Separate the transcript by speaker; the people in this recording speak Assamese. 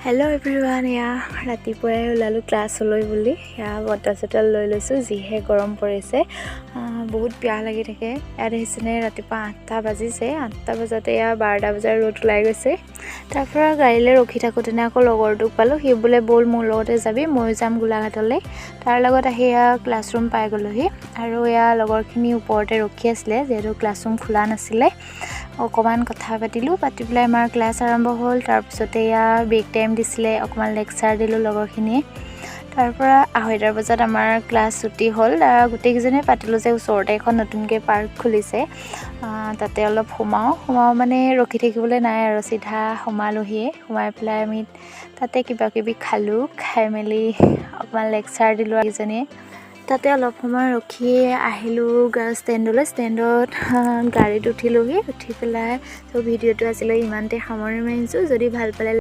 Speaker 1: हेलो एभ्रिवान या रातिपुৱাই ওলালোঁ ক্লাছলৈ বুলি বটল চটল লৈ লৈছোঁ যিহে গৰম পৰিছে বহুত পিয়াহ লাগি থাকে ইয়াত আহিছেনে ৰাতিপুৱা 8টা বাজিছে 8টা বজাতে 12টা বজাৰ ৰ'দ ওলাই গৈছে তাৰ পৰা গাড়ীলৈ ৰখি থাকোঁতেনে আকৌ লগৰটোক পালোঁ সি বোলে বল মোৰ লগতে যাবি ময়ো যাম গোলাঘাটলৈ তাৰ লগত আহি ক্লাছৰুম পাই গ'লোহি আৰু লগৰখিনি ওপৰতে ৰখি আছিলে যিহেতু ক্লাছৰুম খোলা নাছিলে অকমান কথা পাতিলোঁ পাতি পেলাই আমাৰ ক্লাছ আৰম্ভ হ'ল তাৰ পিছতে ব্ৰেক টাইম দিছিলে অকমান লেকচাৰ দিলোঁ লগৰখিনিয়ে তাৰ পৰা 2:30 বজাত আমাৰ ক্লাছ ছুটি হ'ল গোটেইকেইজনে পাতিলোঁ যে ওচৰতে এখন নতুনকৈ পাৰ্ক খুলিছে তাতে অলপ সোমাও মানে ৰখি থাকিবলৈ নাই আৰু চিধা সোমাই পেলাই আমি তাতে কিবা কিবি খালোঁ খাই মেলি অকমান লেকচাৰ দিলোঁ এজনীয়ে তাতে অলপ সময় ৰখি আহিলোঁ ষ্টেণ্ডত গাড়ীত উঠি পেলাই ভিডিঅ'টো আজিলৈ ইমানতে সামৰণি মাৰিছোঁ যদি ভাল পালে